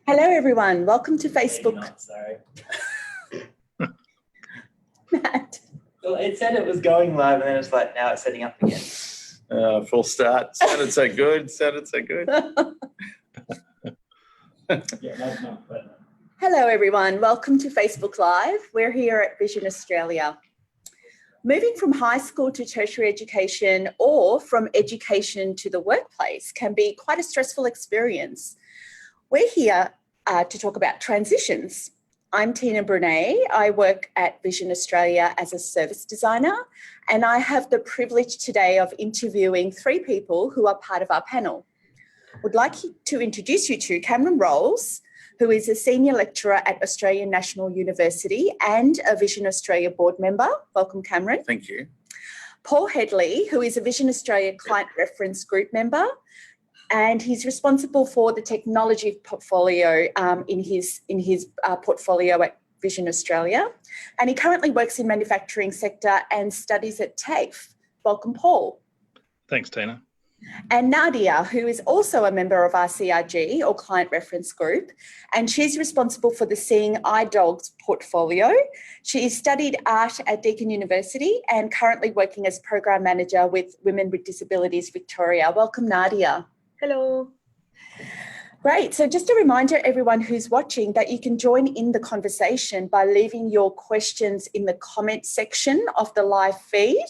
Hello, everyone. Welcome to Facebook. Not, sorry. Matt. Well, it said it was going live, and then it's like, now it's setting up again. Full start. Sounded so good. Yeah, that's not better. Hello, everyone. Welcome to Facebook Live. We're here at Vision Australia. Moving from high school to tertiary education or from education to the workplace can be quite a stressful experience. We're here to talk about transitions. I'm Tina Brunet. I work at Vision Australia as a service designer, and I have the privilege today of interviewing three people who are part of our panel. Would like to introduce you to Cameron Rolls, who is a senior lecturer at Australian National University and a Vision Australia board member. Welcome, Cameron. Thank you. Paul Headley, who is a Vision Australia client reference group member, and he's responsible for the technology portfolio in his portfolio at Vision Australia. And he currently works in manufacturing sector and studies at TAFE. Welcome, Paul. Thanks, Tina. And Nadia, who is also a member of our CRG or client reference group, and she's responsible for the Seeing Eye Dogs portfolio. She studied art at Deakin University and currently working as program manager with Women with Disabilities Victoria. Welcome, Nadia. Hello. Great. So just a reminder, everyone who's watching, that you can join in the conversation by leaving your questions in the comment section of the live feed.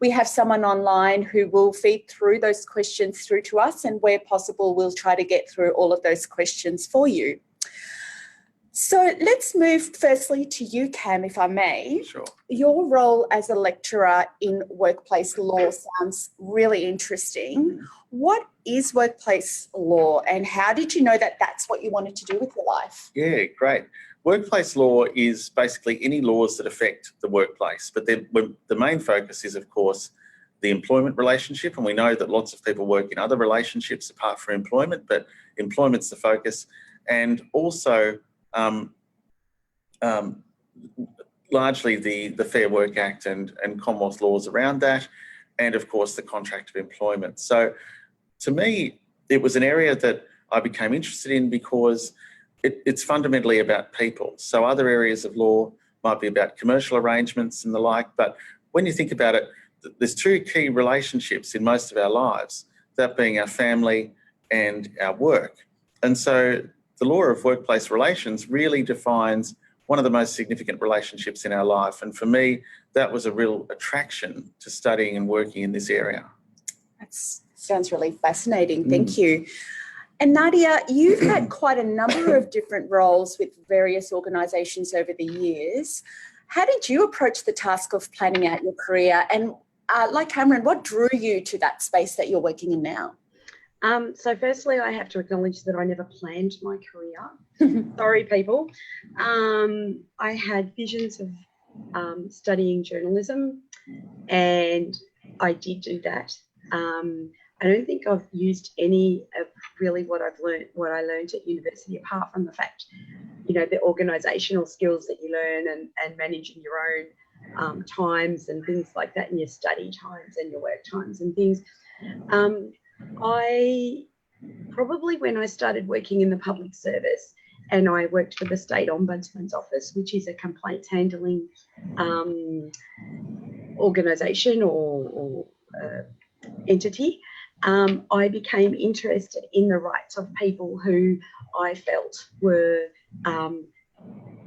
We have someone online who will feed through those questions through to us, and where possible, we'll try to get through all of those questions for you. So let's move firstly to you, Cam, if I may. Sure. Your role as a lecturer in workplace law sounds really interesting. What is workplace law, and how did you know that that's what you wanted to do with your life? Yeah, great. Workplace law is basically any laws that affect the workplace, but then the main focus is, of course, the employment relationship, and we know that lots of people work in other relationships apart from employment, but employment's the focus, and also largely the Fair Work Act and Commonwealth laws around that, and of course the contract of employment. So to me, it was an area that I became interested in because it's fundamentally about people. So other areas of law might be about commercial arrangements and the like, but when you think about it, there's two key relationships in most of our lives, that being our family and our work. And so the law of workplace relations really defines one of the most significant relationships in our life. And for me, that was a real attraction to studying and working in this area. That sounds really fascinating. Thank you. And Nadia, you've had quite a number of different roles with various organisations over the years. How did you approach the task of planning out your career? And like Cameron, what drew you to that space that you're working in now? So firstly, I have to acknowledge that I never planned my career. Sorry, people. I had visions of studying journalism, and I did do that. I don't think I've used any of really what I learned at university, apart from the fact, you know, the organisational skills that you learn and managing your own times and things like that, and your study times and your work times and things. I probably, when I started working in the public service, and I worked for the State Ombudsman's Office, which is a complaints handling organisation or entity, I became interested in the rights of people who I felt were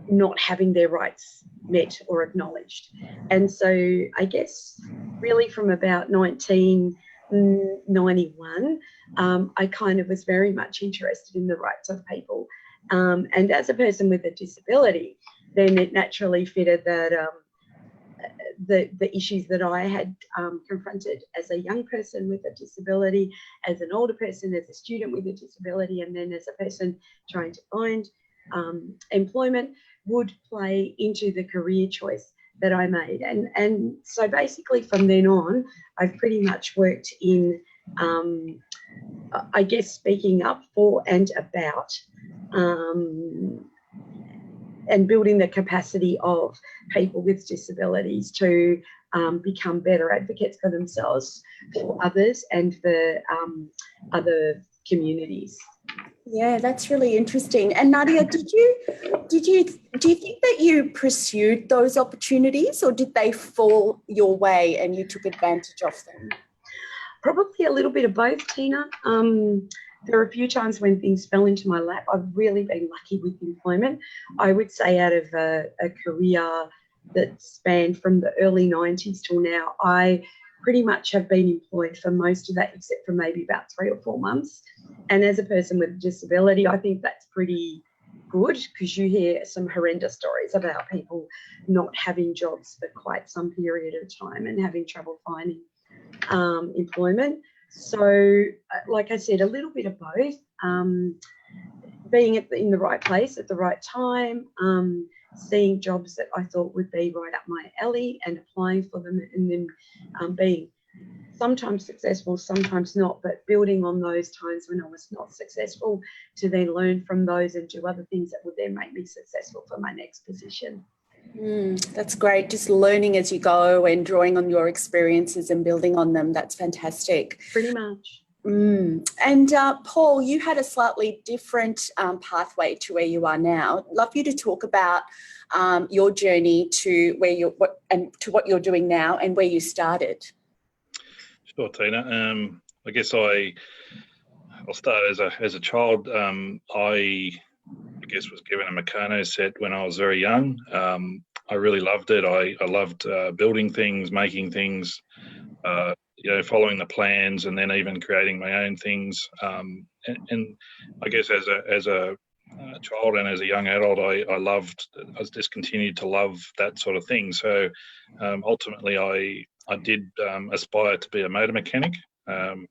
not having their rights met or acknowledged. And so I guess really from about 1991, I kind of was very much interested in the rights of people. And as a person with a disability, then it naturally fitted that the issues that I had confronted as a young person with a disability, as an older person, as a student with a disability, and then as a person trying to find employment would play into the career choice that I made. And so basically from then on, I've pretty much worked in, I guess, speaking up for and about and building the capacity of people with disabilities to become better advocates for themselves, for others, and for other communities. Yeah, that's really interesting. And Nadia, do you think that you pursued those opportunities, or did they fall your way and you took advantage of them? Probably a little bit of both, Tina. There are a few times when things fell into my lap. I've really been lucky with employment. I would say out of a career that spanned from the early 90s till now, I pretty much have been employed for most of that, except for maybe about 3 or 4 months. And as a person with a disability, I think that's pretty good, because you hear some horrendous stories about people not having jobs for quite some period of time and having trouble finding employment. So, like I said, a little bit of both. Being in the right place at the right time, seeing jobs that I thought would be right up my alley and applying for them, and then being sometimes successful, sometimes not, but building on those times when I was not successful to then learn from those and do other things that would then make me successful for my next position. That's great. Just learning as you go and drawing on your experiences and building on them. That's fantastic. Pretty much. And Paul, you had a slightly different pathway to where you are now. Love you to talk about your journey to where what you're doing now and where you started. Sure, Tina. I guess I'll start as a child. I guess was given a Meccano set when I was very young. I really loved it. I loved building things, making things, following the plans, and then even creating my own things. And I guess as a child and as a young adult, I just continued to love that sort of thing. So ultimately, I did aspire to be a motor mechanic, and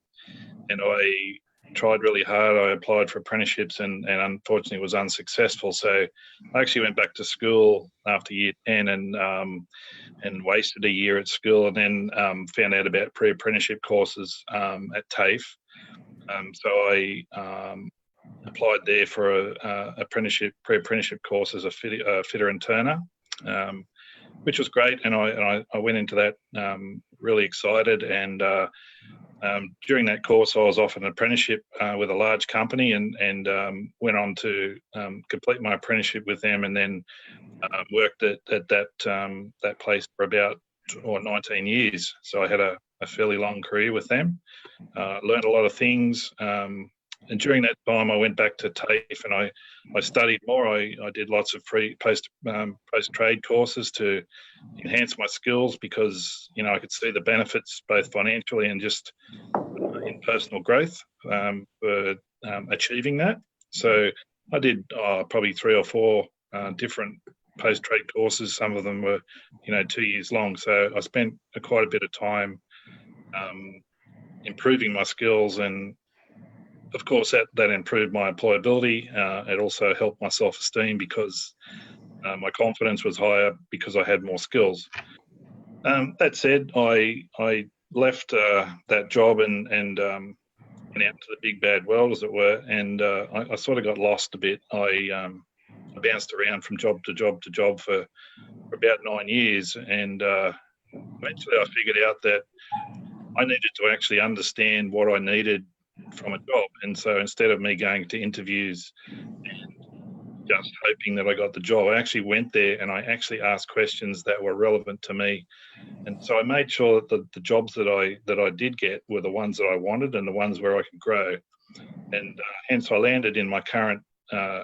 I tried really hard. I applied for apprenticeships and unfortunately was unsuccessful. So I actually went back to school after year 10 and wasted a year at school, and then found out about pre-apprenticeship courses at TAFE. So I applied there for a pre-apprenticeship course as a fitter and turner, which was great. And I went into that really excited, and during that course, I was offered an apprenticeship with a large company, and went on to complete my apprenticeship with them, and then worked at that place for about 19 years. So I had a fairly long career with them. Learned a lot of things. And during that time, I went back to TAFE and I studied more. I did lots of free post-trade courses to enhance my skills, because I could see the benefits both financially and just in personal growth for achieving that. So I did probably 3 or 4 different post-trade courses. Some of them were 2 years long. So I spent quite a bit of time improving my skills, and of course, that improved my employability. It also helped my self-esteem, because my confidence was higher because I had more skills. That said, I left that job and went out to the big bad world, as it were, and I sort of got lost a bit. I bounced around from job to job to job for about 9 years, and eventually I figured out that I needed to actually understand what I needed from a job. And so instead of me going to interviews and just hoping that I got the job, I actually went there and I actually asked questions that were relevant to me. And so I made sure that the jobs that I did get were the ones that I wanted and the ones where I could grow. And hence I landed in my current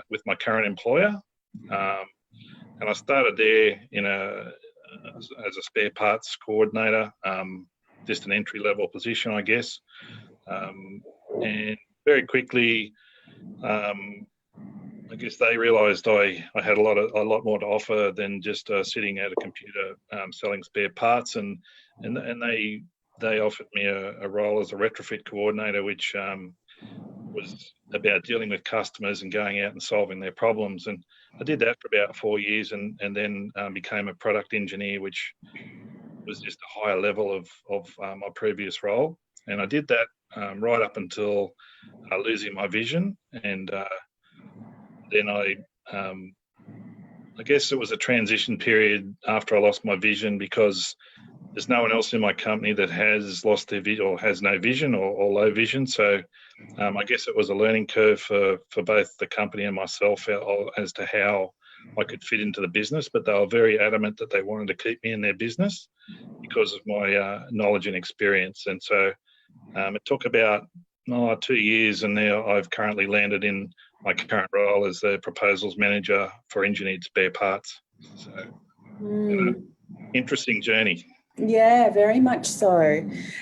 with my current employer. And I started there as a spare parts coordinator, just an entry-level position, I guess. And very quickly, I guess they realised I had a lot more to offer than just sitting at a computer selling spare parts, and they offered me a role as a retrofit coordinator, which was about dealing with customers and going out and solving their problems. And I did that for about 4 years, and then became a product engineer, which was just a higher level of my previous role. And I did that right up until losing my vision. And then I guess it was a transition period after I lost my vision, because there's no one else in my company that has lost their vision or has no vision or low vision. So I guess it was a learning curve for both the company and myself as to how I could fit into the business, but they were very adamant that they wanted to keep me in their business because of my knowledge and experience. And so it took about 2 years, and now I've currently landed in my current role as the proposals manager for engineered spare parts. So, interesting journey. Yeah, very much so.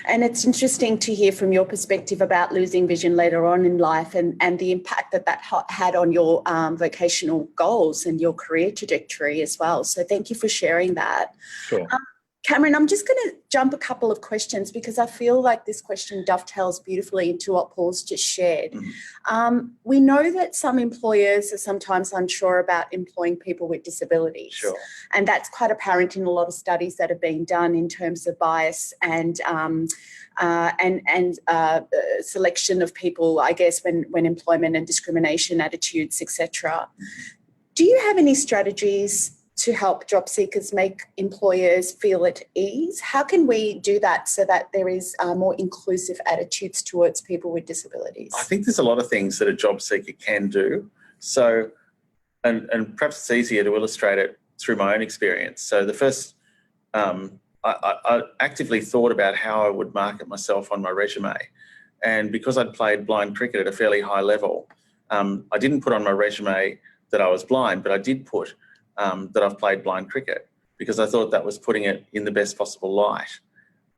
And it's interesting to hear from your perspective about losing vision later on in life and the impact that had on your vocational goals and your career trajectory as well. So thank you for sharing that. Sure. Cameron, I'm just going to jump a couple of questions because I feel like this question dovetails beautifully into what Paul's just shared. We know that some employers are sometimes unsure about employing people with disabilities. Sure. And that's quite apparent in a lot of studies that have been done in terms of bias and selection of people, I guess, when employment and discrimination attitudes, etc. Do you have any strategies to help job seekers make employers feel at ease? How can we do that so that there is more inclusive attitudes towards people with disabilities? I think there's a lot of things that a job seeker can do. So, and perhaps it's easier to illustrate it through my own experience. So the first, I actively thought about how I would market myself on my resume. And because I'd played blind cricket at a fairly high level, I didn't put on my resume that I was blind, but I did put that I've played blind cricket because I thought that was putting it in the best possible light.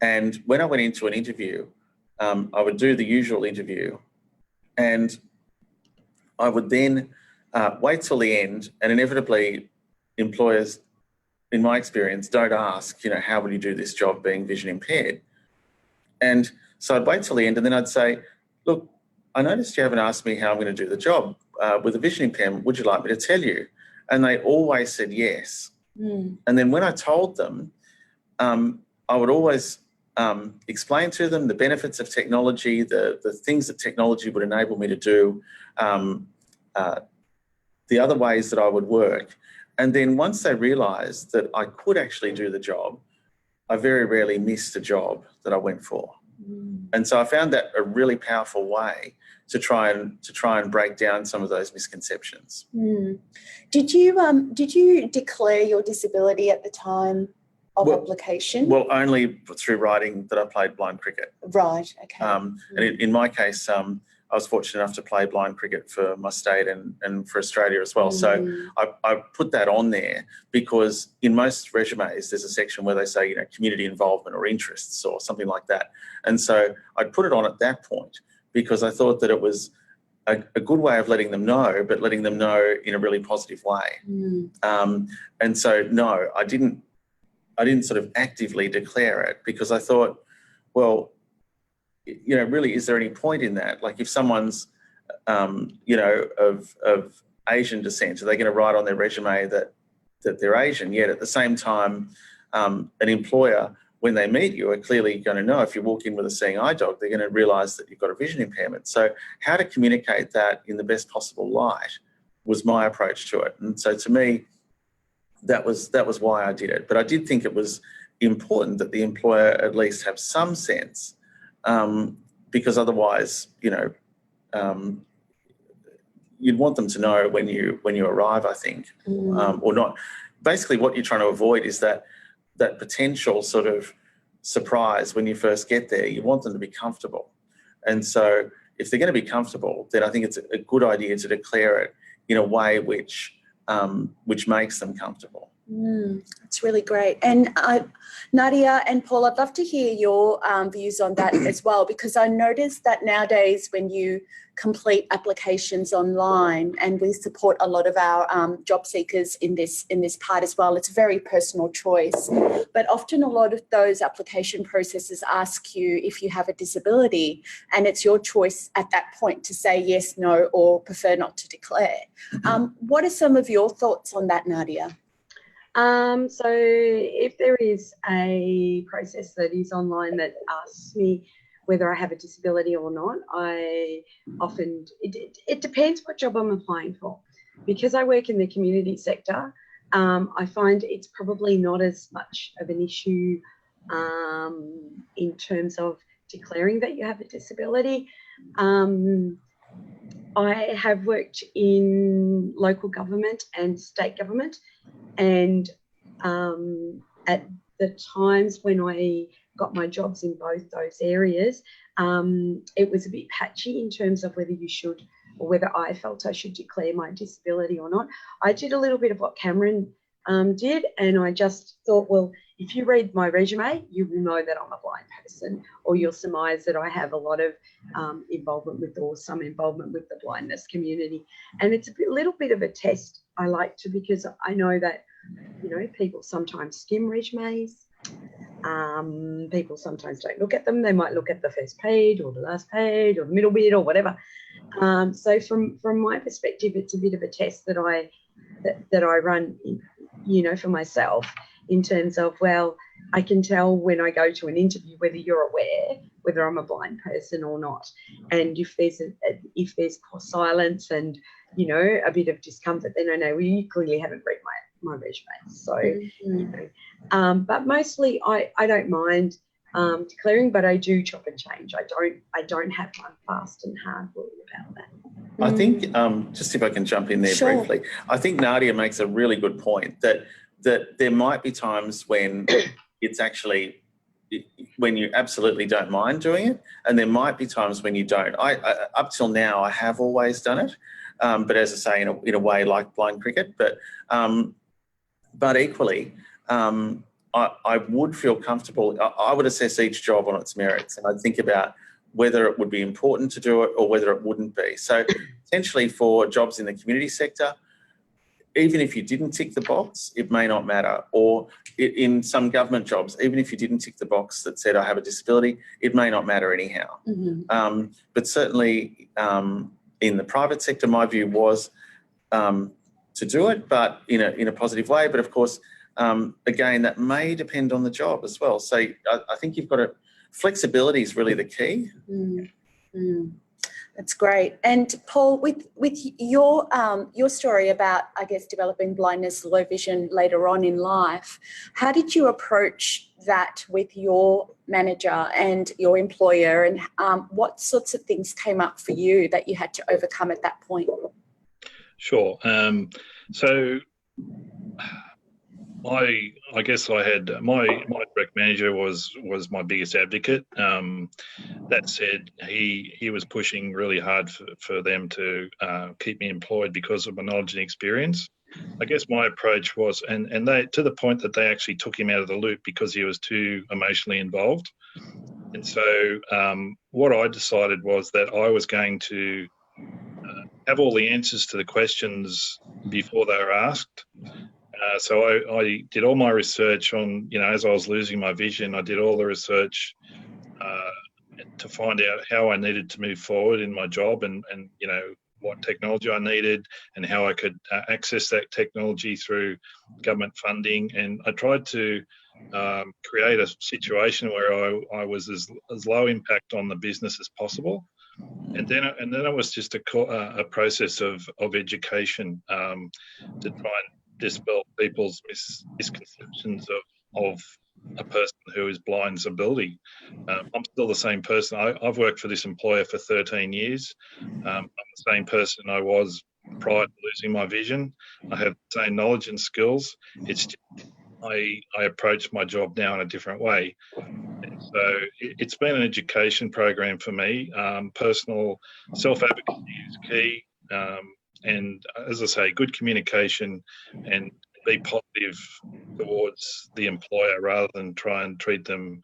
And when I went into an interview, I would do the usual interview and I would then wait till the end, and inevitably employers, in my experience, don't ask, how would you do this job being vision impaired? And so I'd wait till the end and then I'd say, look, I noticed you haven't asked me how I'm going to do the job with a vision impairment. Would you like me to tell you? And they always said yes. And then when I told them, I would always explain to them the benefits of technology, the things that technology would enable me to do, the other ways that I would work. And then once they realised that I could actually do the job, I very rarely missed a job that I went for. And so I found that a really powerful way to try and break down some of those misconceptions. Did you declare your disability at the time of application? Well, only through writing that I played blind cricket. Right. Okay. And in my case, I was fortunate enough to play blind cricket for my state and for Australia as well. So I put that on there because in most resumes, there's a section where they say, community involvement or interests or something like that. And so I put it on at that point because I thought that it was a good way of letting them know, but letting them know in a really positive way. And so, no, I didn't sort of actively declare it because I thought, well, really, is there any point in that? Like if someone's, of Asian descent, are they going to write on their resume that they're Asian? Yet at the same time, an employer, when they meet you, are clearly going to know if you walk in with a seeing eye dog, they're going to realise that you've got a vision impairment. So how to communicate that in the best possible light was my approach to it. And so to me, that was why I did it. But I did think it was important that the employer at least have some sense, because otherwise, you'd want them to know when you arrive, I think, or not. Basically, what you're trying to avoid is that potential sort of surprise when you first get there. You want them to be comfortable. And so if they're going to be comfortable, then I think it's a good idea to declare it in a way which makes them comfortable. That's really great. And Nadia and Paul, I'd love to hear your views on that as well, because I noticed that nowadays when you complete applications online, and we support a lot of our job seekers in this part as well, it's a very personal choice. But often a lot of those application processes ask you if you have a disability, and it's your choice at that point to say yes, no, or prefer not to declare. What are some of your thoughts on that, Nadia? So if there is a process that is online that asks me whether I have a disability or not, I often, it depends what job I'm applying for. Because I work in the community sector, I find it's probably not as much of an issue in terms of declaring that you have a disability. I have worked in local government and state government, and at the times when I got my jobs in both those areas, it was a bit patchy in terms of whether you should, or whether I felt I should declare my disability or not. I did a little bit of what Cameron did, and I just thought, well, if you read my resume, you will know that I'm a blind person, or you'll surmise that I have a lot of involvement with, or some involvement with, the blindness community. And it's a little bit of a test I like to, because I know that, you know, people sometimes skim resumes. People sometimes don't look at them. They might look at the first page or the last page or the middle bit or whatever. So from my perspective, it's a bit of a test that I run, you know, for myself, in terms of, well, I can tell when I go to an interview whether you're aware whether I'm a blind person or not, and if there's silence and, you know, a bit of discomfort, then I know, well, you clearly haven't read my resume. So, you know, but mostly I don't mind declaring, but I do chop and change. I don't have one fast and hard rule about that. I think, just if I can jump in there briefly, I think Nadia makes a really good point that there might be times when it's actually, when you absolutely don't mind doing it, and there might be times when you don't. I up till now, I have always done it, but as I say, in a way like blind cricket, but equally, I would feel comfortable. I would assess each job on its merits, and I'd think about whether it would be important to do it or whether it wouldn't be. So essentially, for jobs in the community sector, even if you didn't tick the box, it may not matter. Or in some government jobs, even if you didn't tick the box that said I have a disability, it may not matter anyhow. But certainly in the private sector, my view was to do it, but in a positive way. But of course, again, that may depend on the job as well. So I think you've got to, flexibility is really the key. That's great. And Paul, with your story about, I guess, developing blindness, low vision later on in life, how did you approach that with your manager and your employer, and what sorts of things came up for you that you had to overcome at that point? Sure. So I guess I had my direct manager was my biggest advocate. That said, he was pushing really hard for them to keep me employed because of my knowledge and experience. I guess my approach was, and they, to the point that they actually took him out of the loop because he was too emotionally involved. And so what I decided was that I was going to have all the answers to the questions before they were asked. So I did all my research on, you know, as I was losing my vision, I did all the research to find out how I needed to move forward in my job, and you know, what technology I needed and how I could access that technology through government funding. And I tried to create a situation where I was as low impact on the business as possible. And then it was just a process of education to try and dispel people's misconceptions of a person who is blind's ability. I'm still the same person. I've worked for this employer for 13 years. I'm the same person I was prior to losing my vision. I have the same knowledge and skills. It's just I approach my job now in a different way. And so it's been an education program for me. Personal self-advocacy is key. And as I say, good communication and be positive towards the employer rather than try and treat them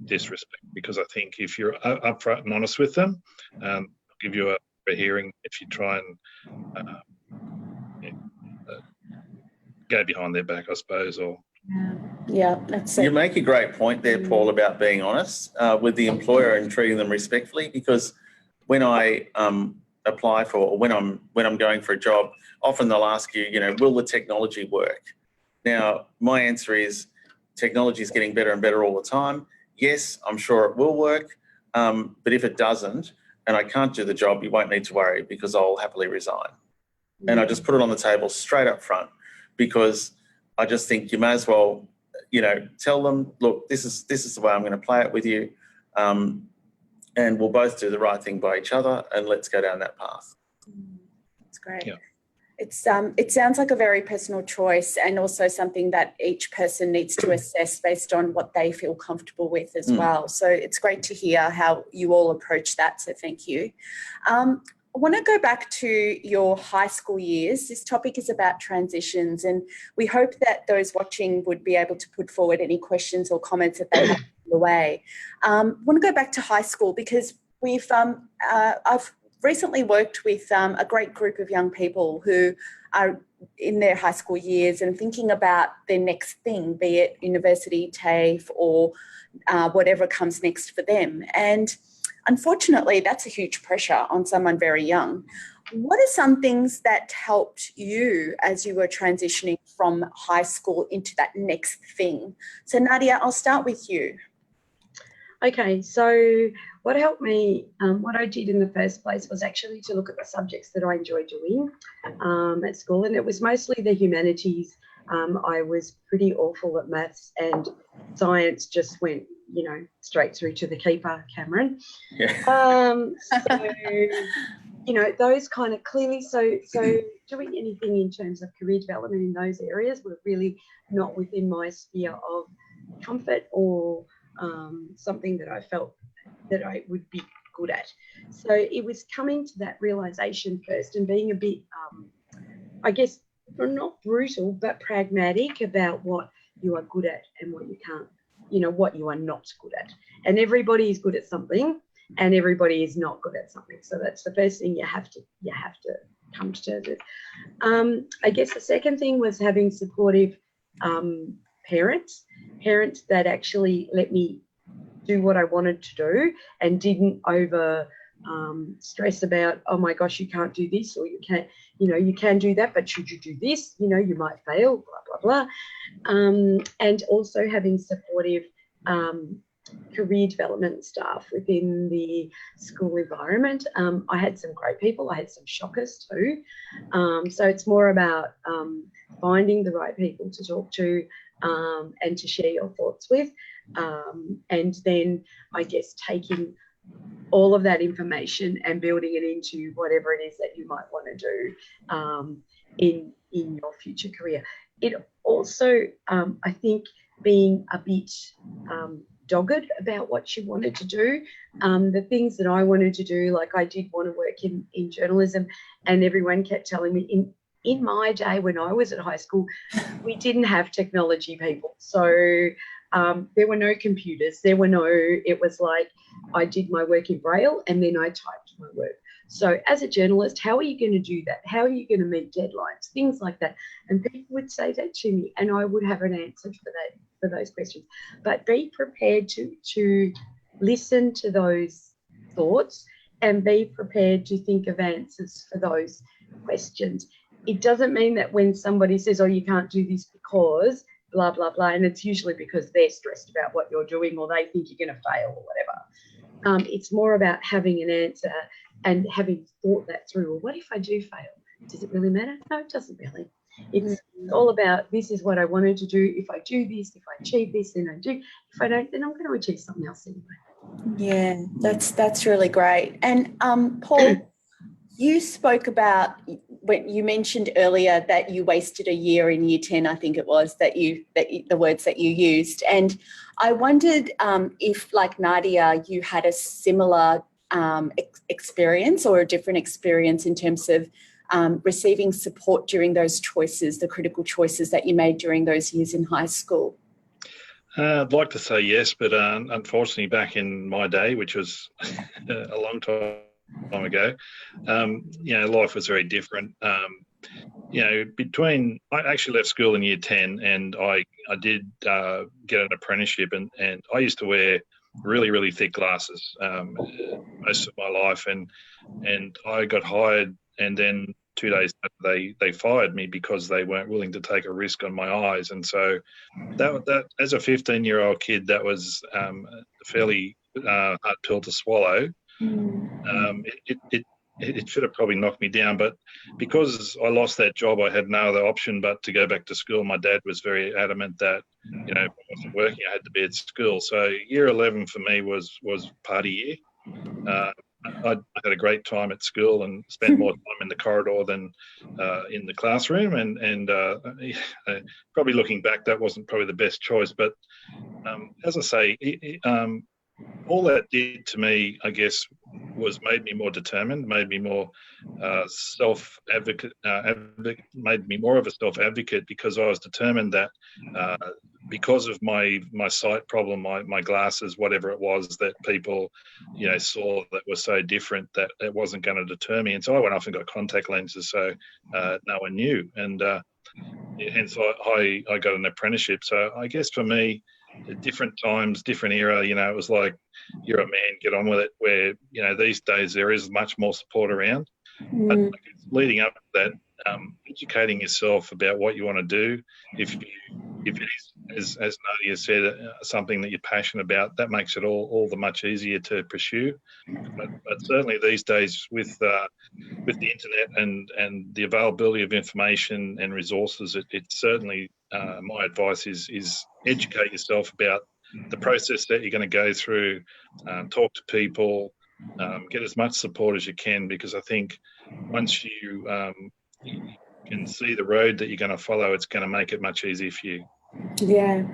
disrespect. Because I think if you're upfront and honest with them, they'll give you a hearing if you try and go behind their back, I suppose. Or yeah, that's it. You make a great point there, Paul, about being honest with the employer and treating them respectfully. Because when I apply for, or when I'm going for a job, often they'll ask you, you know, will the technology work? Now, my answer is technology is getting better and better all the time. Yes, I'm sure it will work, but if it doesn't and I can't do the job, you won't need to worry, because I'll happily resign. And I just put it on the table straight up front, because I just think you may as well, you know, tell them, look, this is the way I'm going to play it with you. and we'll both do the right thing by each other, and let's go down that path. That's great. Yeah. It sounds like a very personal choice, and also something that each person needs to assess based on what they feel comfortable with as well. So it's great to hear how you all approach that. So thank you. I want to go back to your high school years. This topic is about transitions, and we hope that those watching would be able to put forward any questions or comments that they have on the way. I want to go back to high school because I've recently worked with a great group of young people who are in their high school years and thinking about their next thing, be it university, TAFE, or whatever comes next for them. And unfortunately, that's a huge pressure on someone very young. What are some things that helped you as you were transitioning from high school into that next thing? So Nadia, I'll start with you. Okay, so what helped me, what I did in the first place was actually to look at the subjects that I enjoyed doing at school, and it was mostly the humanities. I was pretty awful at maths, and science just went, you know, straight through to the keeper, Cameron. Yeah. So, you know, those kind of clearly, so doing anything in terms of career development in those areas were really not within my sphere of comfort or something that I felt that I would be good at. So it was coming to that realization first and being a bit, I guess, not brutal, but pragmatic about what you are good at and what you can't, you know, what you are not good at. And everybody is good at something and everybody is not good at something. So that's the first thing you have to come to terms with. I guess the second thing was having supportive parents that actually let me do what I wanted to do and didn't over stress about, oh my gosh, you can't do this, or you can't, you know, you can do that, but should you do this, you know, you might fail, blah, blah, blah. And also having supportive career development staff within the school environment. I had some great people. I had some shockers too. So it's more about finding the right people to talk to and to share your thoughts with. And then I guess taking all of that information and building it into whatever it is that you might want to do in your future career. It also, I think, being a bit dogged about what you wanted to do. The things that I wanted to do, like I did want to work in journalism, and everyone kept telling me in my day when I was at high school, we didn't have technology people. So there were no computers. It was like I did my work in Braille and then I typed my work. So as a journalist, how are you going to do that? How are you going to meet deadlines? Things like that. And people would say that to me and I would have an answer for those questions. But be prepared to listen to those thoughts and be prepared to think of answers for those questions. It doesn't mean that when somebody says, oh, you can't do this because blah, blah, blah, and it's usually because they're stressed about what you're doing or they think you're going to fail or whatever. It's more about having an answer and having thought that through. Well, what if I do fail? Does it really matter? No, it doesn't really. It's all about, this is what I wanted to do. If I do this, if I achieve this, then I do. If I don't, then I'm going to achieve something else anyway. Yeah, that's really great. And Paul, you spoke about, when you mentioned earlier that you wasted a year in year 10, I think it was, the words that you used. And I wondered if, like Nadia, you had a similar experience or a different experience in terms of receiving support during those choices, the critical choices that you made during those years in high school. I'd like to say yes, but unfortunately back in my day, which was a long time ago, you know, life was very different. You know, I actually left school in year 10 and I did get an apprenticeship and I used to wear really, really thick glasses most of my life and I got hired and then 2 days later they fired me because they weren't willing to take a risk on my eyes. And so that as a 15-year-old kid, that was a fairly hard pill to swallow. It should have probably knocked me down, but because I lost that job, I had no other option but to go back to school. My dad was very adamant that, you know, if I wasn't working, I had to be at school. So year 11 for me was party year. I had a great time at school and spent more time in the corridor than in the classroom. And probably looking back, that wasn't probably the best choice. But as I say, all that did to me, I guess, was made me more determined, made me more self-advocate, made me more of a self-advocate, because I was determined that because of my sight problem, my glasses, whatever it was that people, saw that was so different, that it wasn't going to deter me. And so I went off and got contact lenses, so no one knew. And hence I got an apprenticeship. So I guess for me, at different times, different era, it was like, you're a man, get on with it. Where, these days there is much more support around. But I guess leading up to that, educating yourself about what you want to do, if it is, as Nadia said, something that you're passionate about, that makes it all the much easier to pursue. But certainly these days, with the internet and the availability of information and resources, it certainly, my advice is educate yourself about the process that you're going to go through, talk to people, get as much support as you can, because I think once you can see the road that you're going to follow, it's going to make it much easier for you. Yeah,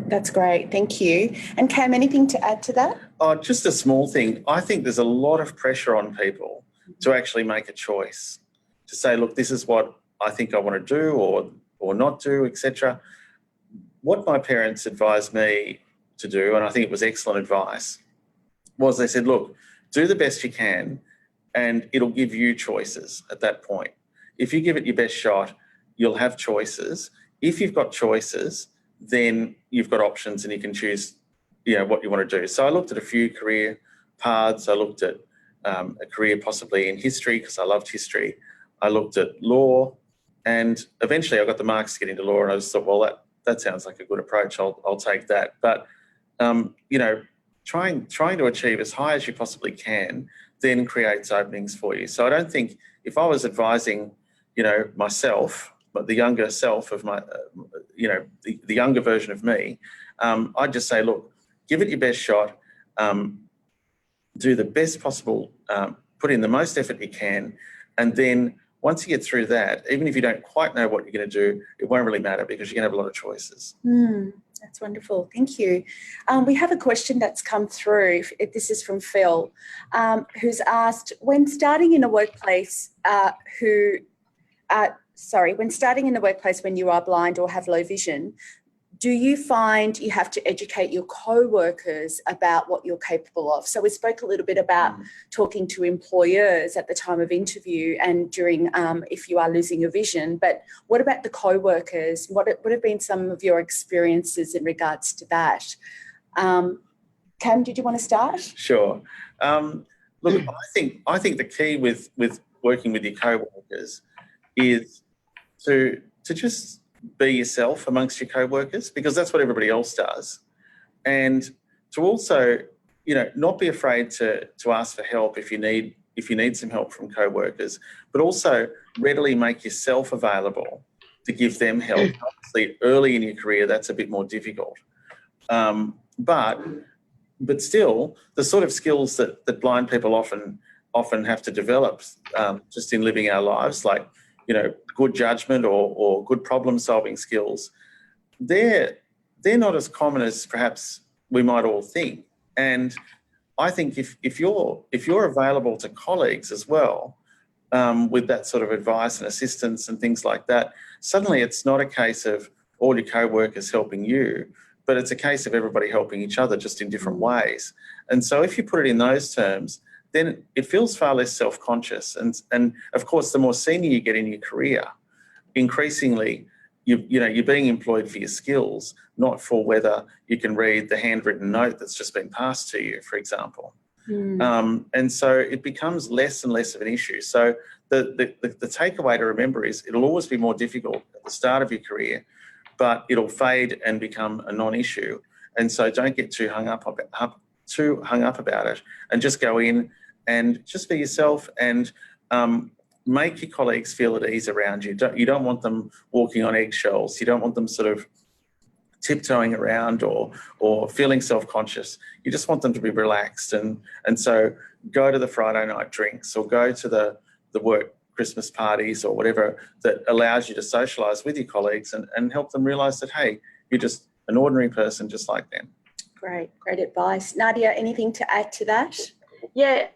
that's great. Thank you. And Cam, anything to add to that? Oh, just a small thing. I think there's a lot of pressure on people to actually make a choice, to say, look, this is what I think I want to do or not do, etc. What my parents advised me to do, and I think it was excellent advice, was they said, look, do the best you can and it'll give you choices at that point. If you give it your best shot, you'll have choices. If you've got choices, then you've got options and you can choose, what you want to do. So I looked at a few career paths. I looked at a career possibly in history, because I loved history. I looked at law, and eventually I got the marks to get into law, and I just thought, well, that sounds like a good approach. I'll take that. But trying to achieve as high as you possibly can then creates openings for you. So I don't think, if I was advising, myself, but the younger self of my, the younger version of me, I'd just say, look, give it your best shot, do the best possible, put in the most effort you can, and then once you get through that, even if you don't quite know what you're going to do, it won't really matter, because you're going to have a lot of choices. That's wonderful. Thank you. We have a question that's come through. This is from Phil, who's asked, when starting in a workplace when you are blind or have low vision, do you find you have to educate your co-workers about what you're capable of? So we spoke a little bit about talking to employers at the time of interview and during, if you are losing your vision, but what about the co-workers? What have been some of your experiences in regards to that? Cam, did you want to start? Sure. Look, I think the key with working with your co-workers is to just be yourself amongst your co-workers, because that's what everybody else does. And to also, not be afraid to ask for help if you need some help from co-workers, but also readily make yourself available to give them help. Obviously, early in your career, that's a bit more difficult. But still, the sort of skills that blind people often have to develop just in living our lives, like, good judgment or good problem-solving skills, they're not as common as perhaps we might all think. And I think if you're available to colleagues as well, with that sort of advice and assistance and things like that, suddenly it's not a case of all your co-workers helping you, but it's a case of everybody helping each other, just in different ways. And so if you put it in those terms, then it feels far less self-conscious. And of course, the more senior you get in your career, increasingly, you're being employed for your skills, not for whether you can read the handwritten note that's just been passed to you, for example. And so it becomes less and less of an issue. So the takeaway to remember is it'll always be more difficult at the start of your career, but it'll fade and become a non-issue. And so don't get too hung up about it, and just go in and just be yourself, and make your colleagues feel at ease around you. You don't want them walking on eggshells. You don't want them sort of tiptoeing around or feeling self-conscious. You just want them to be relaxed. And so go to the Friday night drinks or go to the work Christmas parties or whatever that allows you to socialise with your colleagues and help them realise that, hey, you're just an ordinary person just like them. Great advice. Nadia, anything to add to that? Yeah,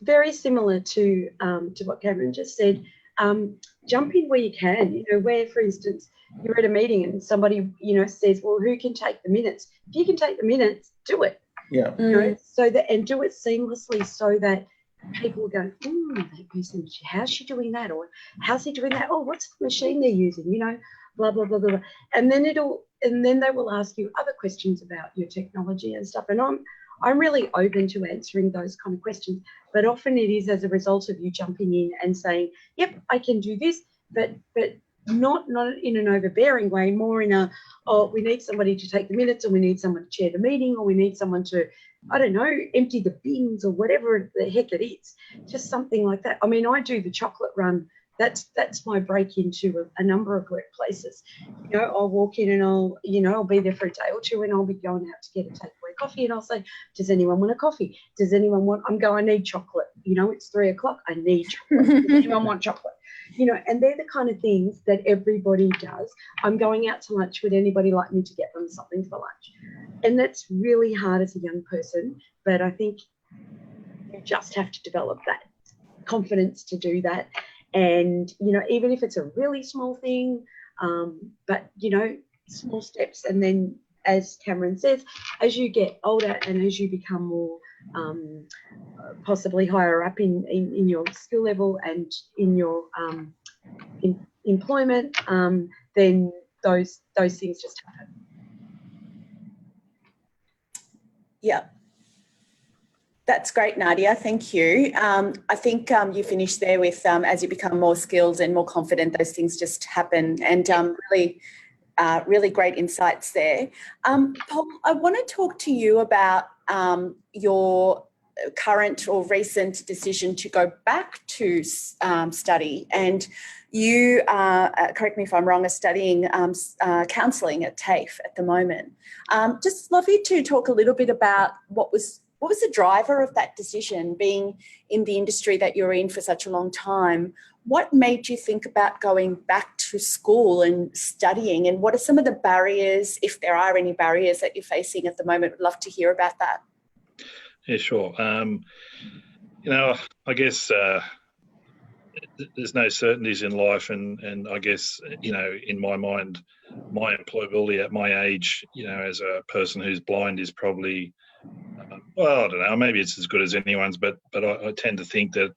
very similar to what Cameron just said. Jump in where you can, you know, where, for instance, you're at a meeting and somebody, you know, says, well, who can take the minutes? If you can take the minutes, do it. Yeah. You know, so that, and do it seamlessly so that people go, that person, how's she doing that? Or how's he doing that? Oh, what's the machine they're using? You know, blah, blah, blah, blah. And then they will ask you other questions about your technology and stuff. And I'm really open to answering those kind of questions, but often it is as a result of you jumping in and saying, yep, I can do this, but not in an overbearing way, more in a, oh, we need somebody to take the minutes, or we need someone to chair the meeting, or we need someone to, I don't know, empty the bins or whatever the heck it is, just something like that. I mean, I do the chocolate run. That's my break into a number of workplaces. You know, I'll walk in and I'll be there for a day or two, and I'll be going out to get a takeaway coffee, and I'll say, does anyone want a coffee? Does anyone want, I need chocolate. You know, it's 3 o'clock, I need chocolate. Does anyone want chocolate? You know, and they're the kind of things that everybody does. I'm going out to lunch. Would anybody like me to get them something for lunch? And that's really hard as a young person, but I think you just have to develop that confidence to do that. And, you know, even if it's a really small thing, but, you know, small steps. And then, as Cameron says, as you get older and as you become more possibly higher up in your skill level and in your employment, then those things just happen. Yeah. That's great, Nadia. Thank you. I think you finished there with as you become more skilled and more confident, those things just happen, and really great insights there. Paul, I want to talk to you about your current or recent decision to go back to study, and you, correct me if I'm wrong, are studying counselling at TAFE at the moment. Just love you to talk a little bit about what was the driver of that decision, being in the industry that you're in for such a long time? What made you think about going back to school and studying, and what are some of the barriers, if there are any barriers, that you're facing at the moment? Would love to hear about that. Yeah, sure. You know, I guess there's no certainties in life, and I guess, you know, in my mind, my employability at my age, you know, as a person who's blind is probably, well, I don't know, maybe it's as good as anyone's, but I tend to think that,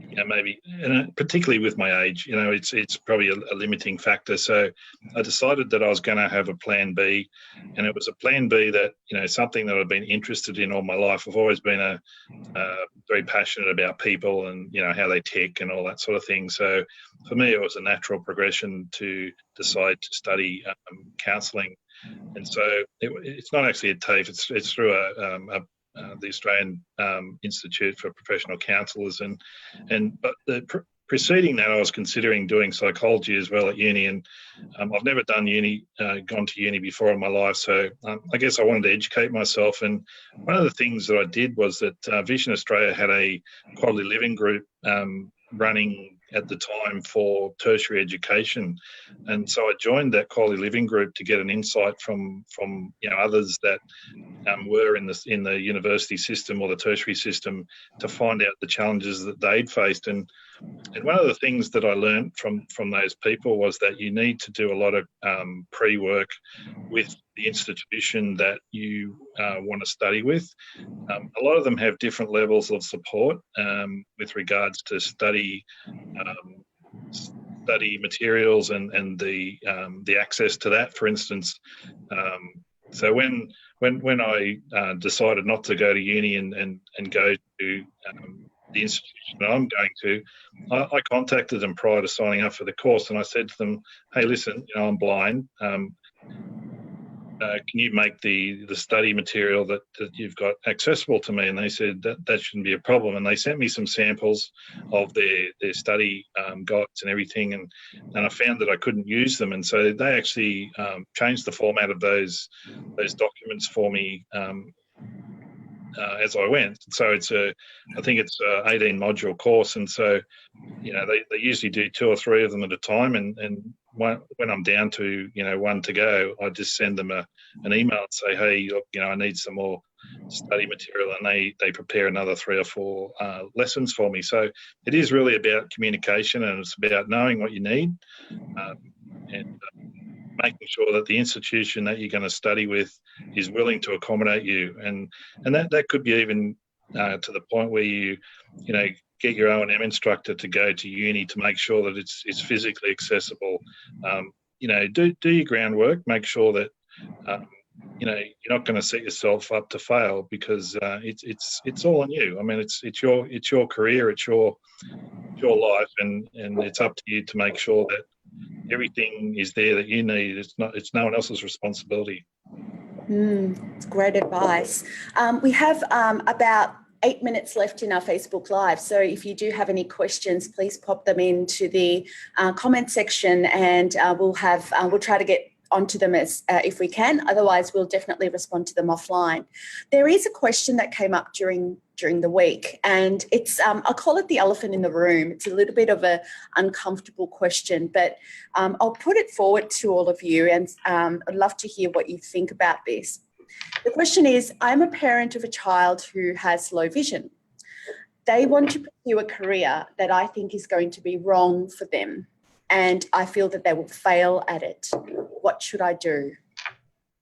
you know, maybe, and particularly with my age, you know, it's probably a limiting factor. So I decided that I was going to have a plan B, and it was a plan B that, you know, something that I've been interested in all my life. I've always been very passionate about people and, you know, how they tick and all that sort of thing. So for me, it was a natural progression to decide to study counselling. And so it's not actually at TAFE, it's through the Australian Institute for Professional Counsellors, but preceding that, I was considering doing psychology as well at uni, and I've never gone to uni before in my life, so I guess I wanted to educate myself. And one of the things that I did was that Vision Australia had a quality living group running at the time for tertiary education, and so I joined that quality living group to get an insight from you know, others that were in the university system or the tertiary system, to find out the challenges that they'd faced. And one of the things that I learned from those people was that you need to do a lot of pre-work with the institution that you want to study with. A lot of them have different levels of support with regards to study materials and the access to that, for instance. So when I decided not to go to uni and go to the institution that I'm going to, I contacted them prior to signing up for the course, and I said to them, hey, listen, you know, I'm blind. can you make the study material that you've got accessible to me? And they said that shouldn't be a problem. And they sent me some samples of their study guides and everything, and I found that I couldn't use them. And so they actually changed the format of those documents for me as I went. So I think it's a 18 module course, and so they usually do 2 or 3 of them at a time, and when I'm down to one to go, I just send them an email and say, hey, look, I need some more study material, and they prepare another 3 or 4 lessons for me. So it is really about communication, and it's about knowing what you need, and making sure that the institution that you're going to study with is willing to accommodate you, and that could be even to the point where you get your O&M instructor to go to uni to make sure that it's physically accessible. Do your groundwork, make sure that you're not going to set yourself up to fail, because it's all on you. I mean, it's your career, it's your life, and it's up to you to make sure that everything is there that you need. It's no one else's responsibility. It's great advice. We have about 8 minutes left in our Facebook Live. So if you do have any questions, please pop them into the comment section, and we'll try to get onto them as if we can. Otherwise, we'll definitely respond to them offline. There is a question that came up during the week, and it's I'll call it the elephant in the room. It's a little bit of an uncomfortable question, but I'll put it forward to all of you, and I'd love to hear what you think about this. The question is, I'm a parent of a child who has low vision. They want to pursue a career that I think is going to be wrong for them, and I feel that they will fail at it. What should I do?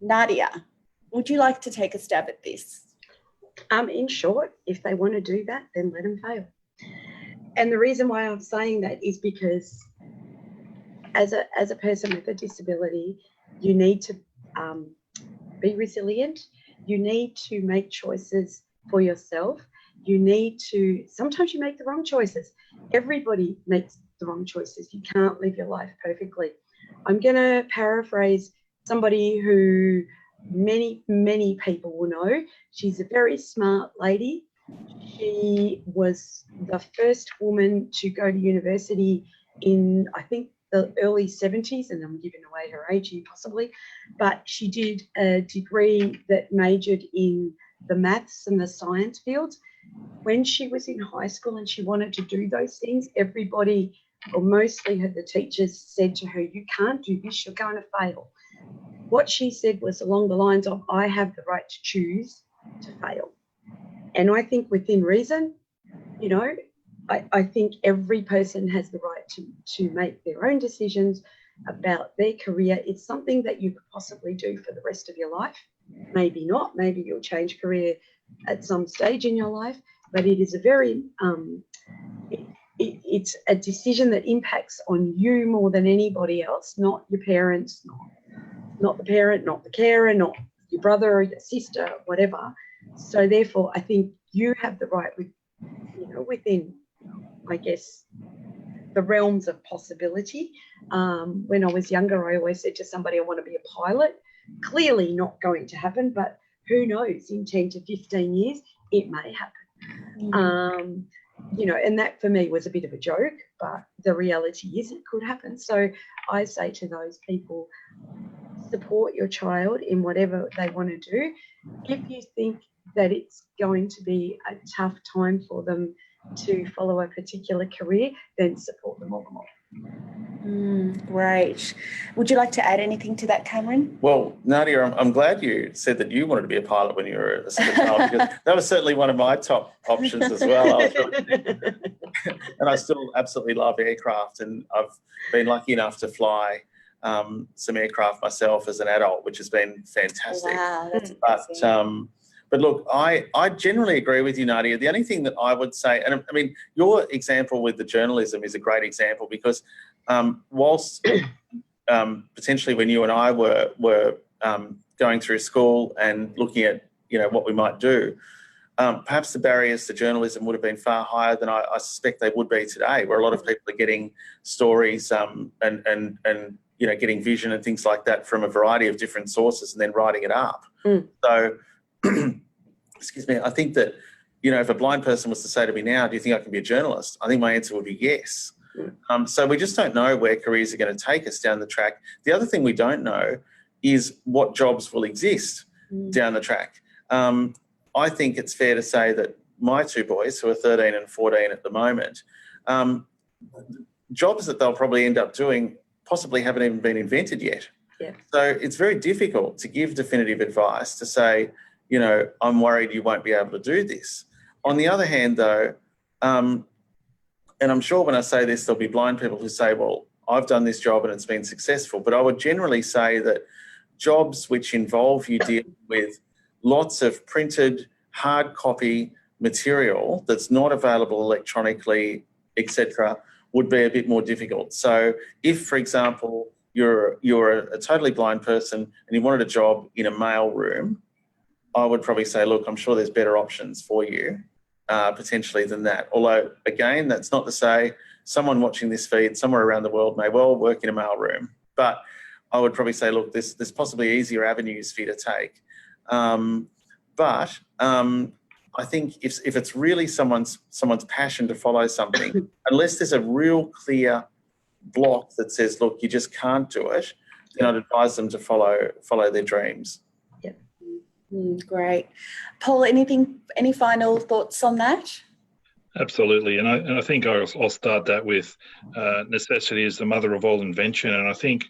Nadia, would you like to take a stab at this? In short, if they want to do that, then let them fail. And the reason why I'm saying that is because as a person with a disability, you need to be resilient. You need to make choices for yourself. Sometimes you make the wrong choices. Everybody makes the wrong choices. You can't live your life perfectly. I'm going to paraphrase somebody who many people will know. She's a very smart lady. She was the first woman to go to university in, I think, the early 70s, and I'm giving away her age here possibly, but she did a degree that majored in the maths and the science fields. When she was in high school and she wanted to do those things, everybody, or mostly the teachers, said to her, you can't do this, you're going to fail. What she said was along the lines of, I have the right to choose to fail. And I think within reason, I think every person has the right to make their own decisions about their career. It's something that you could possibly do for the rest of your life. Maybe not. Maybe you'll change career at some stage in your life. But it is a very, it's a decision that impacts on you more than anybody else, not your parents, not the parent, not the carer, not your brother or your sister, whatever. So therefore, I think you have the right, within, I guess, the realms of possibility. When I was younger, I always said to somebody, I want to be a pilot. Clearly not going to happen, but who knows, in 10 to 15 years, it may happen. And that for me was a bit of a joke, but the reality is it could happen. So I say to those people, support your child in whatever they want to do. If you think that it's going to be a tough time for them to follow a particular career, then support them all the more. Great. Would you like to add anything to that, Cameron? Well, Nadia, I'm glad you said that you wanted to be a pilot when you were a child, because that was certainly one of my top options as well. And I still absolutely love aircraft, and I've been lucky enough to fly some aircraft myself as an adult, which has been fantastic. Wow, that's amazing. But look, I generally agree with you, Nadia. The only thing that I would say, and I mean, your example with the journalism is a great example, because whilst potentially when you and I were going through school and looking at what we might do, perhaps the barriers to journalism would have been far higher than I suspect they would be today, where a lot of people are getting stories and getting vision and things like that from a variety of different sources and then writing it up. So, excuse me, I think that, if a blind person was to say to me now, do you think I can be a journalist? I think my answer would be yes. So we just don't know where careers are going to take us down the track. The other thing we don't know is what jobs will exist down the track. I think it's fair to say that my two boys, who are 13 and 14 at the moment, jobs that they'll probably end up doing possibly haven't even been invented yet. Yeah. So it's very difficult to give definitive advice to say, I'm worried you won't be able to do this. On the other hand, though, and I'm sure when I say this, there'll be blind people who say, well, I've done this job and it's been successful. But I would generally say that jobs which involve you dealing with lots of printed, hard copy material that's not available electronically, etc., would be a bit more difficult. So if, for example, you're a totally blind person and you wanted a job in a mail room, I would probably say, look, I'm sure there's better options for you potentially than that. Although, again, that's not to say someone watching this feed somewhere around the world may well work in a mail room. But I would probably say, look, there's possibly easier avenues for you to take. But I think if it's really someone's passion to follow something, unless there's a real clear block that says, look, you just can't do it, then I'd advise them to follow their dreams. Great. Paul, any final thoughts on that? Absolutely, and I think I'll start that with necessity is the mother of all invention, and I think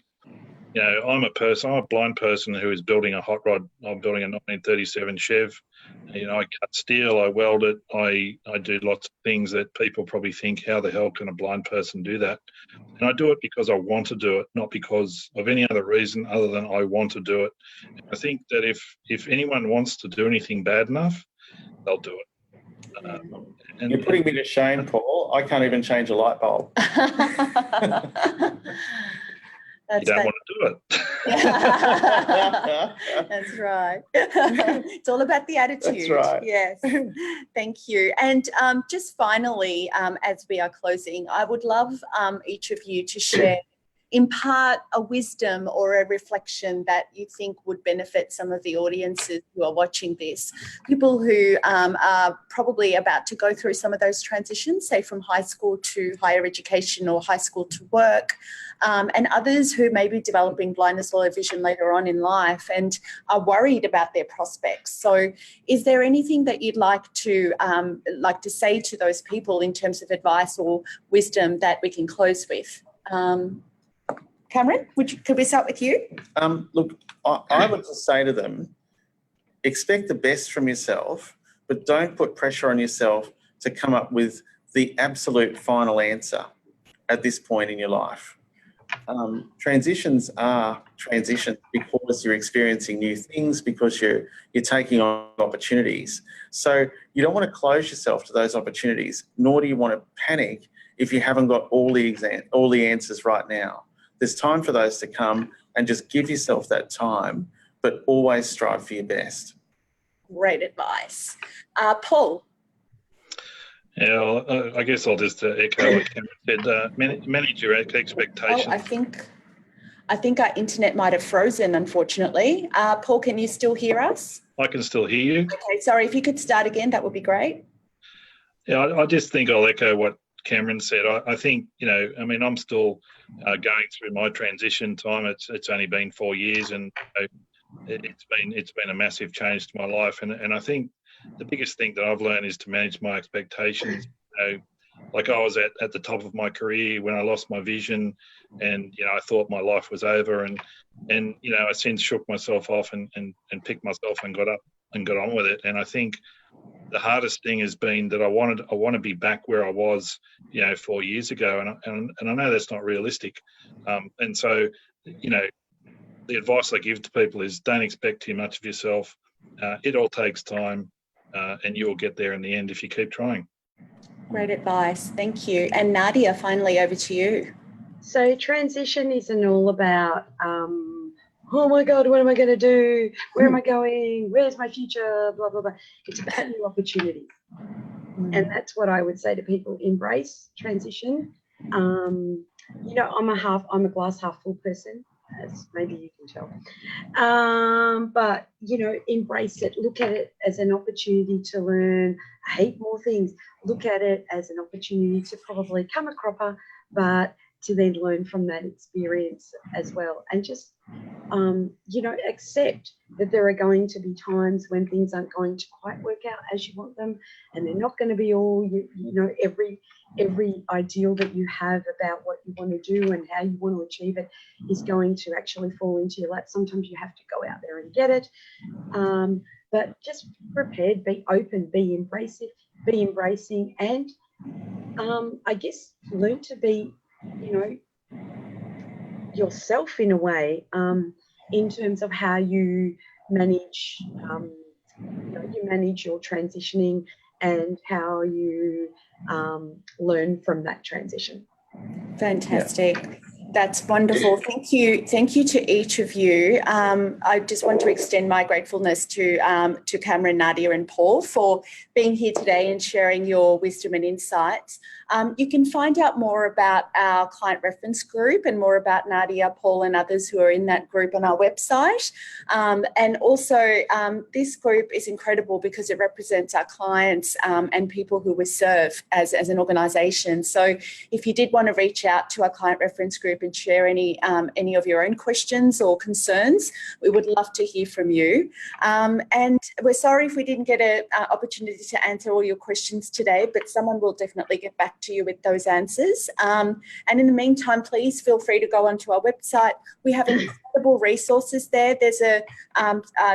I'm a blind person who is building a hot rod. I'm building a 1937 Chev. I cut steel, I weld it, I do lots of things that people probably think, how the hell can a blind person do that? And I do it because I want to do it, not because of any other reason other than I want to do it. And I think that if anyone wants to do anything bad enough, they'll do it. And you're putting me to shame, Paul. I can't even change a light bulb. You don't want to do it. That's right. It's all about the attitude. That's right. Yes. Thank you. And just finally, as we are closing, I would love each of you to share, impart a wisdom or a reflection that you think would benefit some of the audiences who are watching this. People who are probably about to go through some of those transitions, say from high school to higher education or high school to work, and others who may be developing blindness or low vision later on in life and are worried about their prospects. So is there anything that you'd like to say to those people in terms of advice or wisdom that we can close with? Cameron, could we start with you? Look, I would just say to them, expect the best from yourself, but don't put pressure on yourself to come up with the absolute final answer at this point in your life. Transitions are transitions because you're experiencing new things, because you're taking on opportunities. So you don't want to close yourself to those opportunities, nor do you want to panic if you haven't got all the answers right now. There's time for those to come, and just give yourself that time, but always strive for your best. Great advice. Paul? Yeah, I guess I'll just echo what Cameron said. Manage your expectations. Oh, I think our internet might have frozen, unfortunately. Paul, can you still hear us? I can still hear you. Okay, sorry. If you could start again, that would be great. Yeah, I just think I'll echo what Cameron said. I think, I'm still going through my transition time. It's only been 4 years, and it's been a massive change to my life. And I think the biggest thing that I've learned is to manage my expectations. Like I was at the top of my career when I lost my vision, and I thought my life was over, and I since shook myself off and picked myself and got up and got on with it. And I think the hardest thing has been that I want to be back where I was 4 years ago, and I know that's not realistic, and so the advice I give to people is don't expect too much of yourself. It all takes time, and you'll get there in the end if you keep trying. Great advice. Thank you. And Nadia, finally over to you. So transition isn't all about, oh my God, what am I going to do? Where am I going? Where's my future? Blah, blah, blah. It's about new opportunities. And that's what I would say to people. Embrace transition. you know, I'm a glass half full person, as maybe you can tell. But, you know, embrace it. Look at it as an opportunity to learn a heap more things. Look at it as an opportunity to probably come a cropper, but to then learn from that experience as well. And just, you know, accept that there are going to be times when things aren't going to quite work out as you want them, and they're not going to be all, you know, every ideal that you have about what you want to do and how you want to achieve it is going to actually fall into your lap. Sometimes you have to go out there and get it. But just prepared, be open, be embracing, and I guess learn to be, you know, yourself in a way, in terms of how you manage, you know, you manage your transitioning and how you learn from that transition. Fantastic. Yeah. That's wonderful. Thank you. Thank you to each of you. I just want to extend my gratefulness to Cameron, Nadia and Paul for being here today and sharing your wisdom and insights. You can find out more about our client reference group and more about Nadia, Paul and others who are in that group on our website. And also this group is incredible because it represents our clients and people who we serve as an organisation. So if you did want to reach out to our client reference group and share any of your own questions or concerns, we would love to hear from you. And we're sorry if we didn't get an opportunity to answer all your questions today, but someone will definitely get back to you with those answers. And in the meantime, please feel free to go onto our website. We have incredible resources there. There's a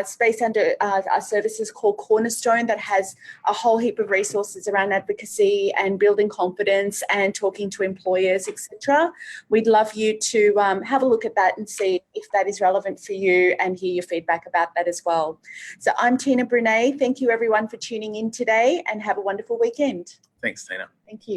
space under our services called Cornerstone that has a whole heap of resources around advocacy and building confidence and talking to employers, etc. We'd love you to have a look at that and see if that is relevant for you and hear your feedback about that as well. So I'm Tina Brunet. Thank you everyone for tuning in today and have a wonderful weekend. Thanks, Tina. Thank you.